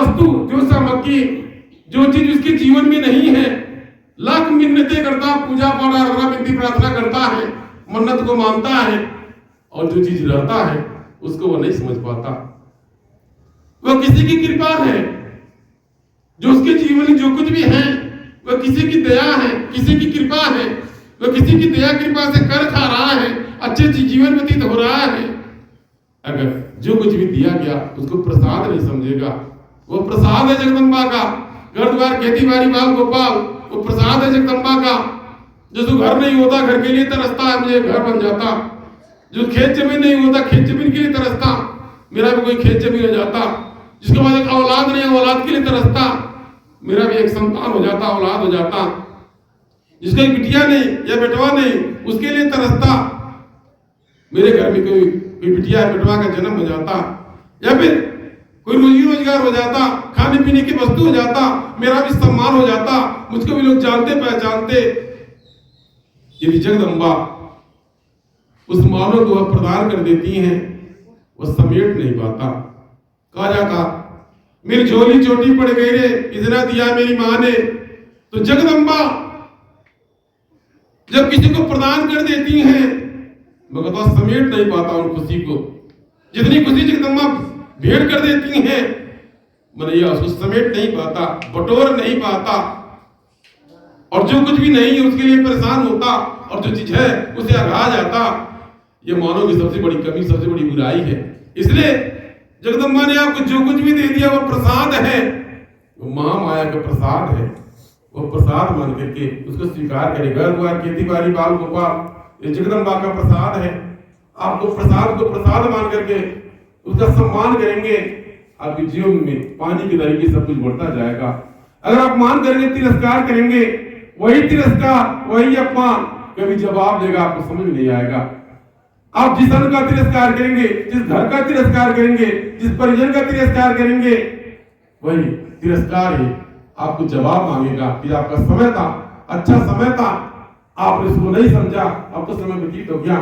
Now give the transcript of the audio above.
वस्तु, जो सामग्री, जो चीज उसके जीवन में नहीं है, लाख मिन्नतें करता, पूजा पाठ आराधना विनती प्रार्थना करता है, मन्नत को मानता है, और जो चीज रहता है उसको वो नहीं समझ पाता। वह किसी की कृपा है, जो उसके जीवन में जो कुछ भी है वह किसी की दया है, किसी की कृपा है, वह किसी की दया कृपा से कर खा रहा है, अच्छे जीवन व्यतीत हो रहा है। अगर जो कुछ भी दिया गया उसको प्रसाद नहीं समझेगा, वो प्रसाद है जगदम्बा का। घर द्वार खेती बाड़ी बाल गोपाल, वो प्रसाद है जगदम्बा का। जो घर नहीं होता घर के लिए तरसता है, मुझे घर बन जाता। जो खेत जमीन नहीं होता खेत जमीन के लिए तरसता, मेरा भी कोई खेत जमीन हो जाता। जिसके बाद एक औलाद नहीं, औलाद के लिए तरसता, मेरा भी एक संतान हो जाता, औलाद हो जाता। जिसका एक बिटिया नहीं या बेटवा नहीं, उसके लिए तरसता, मेरे घर में कोई बिटिया बेटवा का जन्म हो जाता, या फिर कोई रोजी रोजगार हो जाता, खाने पीने की वस्तु हो जाता, मेरा भी सम्मान हो जाता, मुझको भी लोग जानते पहचानते। यदि जगदम्बा उस मानव को वह प्रदान कर देती हैं, वह समेट नहीं पाता। कहा जाता मेरी झोली छोटी पड़ गई रे, इतना दिया मेरी माँ ने। तो जगदम्बा जब किसी को प्रदान कर देती हैं, मगर तो समेट नहीं पाता उन खुशी को। जितनी खुशी जगदम्बा भेंट कर देती हैं, मनैया उसको समेट नहीं पाता, बटोर नहीं पाता, और जो कुछ भी नहीं है उसके लिए परेशान होता, और जो चीज है उसे अघा जाता। ये मानव की सबसे बड़ी कमी, सबसे बड़ी बुराई है। इसलिए जगदम्बा ने आपको जो कुछ भी दे दिया वो प्रसाद है, वो महामाया का प्रसाद है। वो प्रसाद मान करके उसको स्वीकार करें। घर द्वार खेती बाड़ी बाल गोपाल, ये जगदम्बा का प्रसाद है। आपको प्रसाद को प्रसाद मान करके उसका सम्मान करेंगे, आपके जीवन में पानी की तरीके सब कुछ बढ़ता जाएगा। अगर आप मान करेंगे, तिरस्कार करेंगे, वही तिरस्कार वही अपमान कभी जवाब देगा, आपको समझ नहीं आएगा। आप जिस अन्न का तिरस्कार करेंगे, जिस घर का तिरस्कार करेंगे, जिस परिजन का तिरस्कार करेंगे, वही तिरस्कार ही आपको जवाब मांगेगा कि आपका समय था, अच्छा समय था, आपने इसको नहीं समझा, अब तो समय व्यतीत हो गया,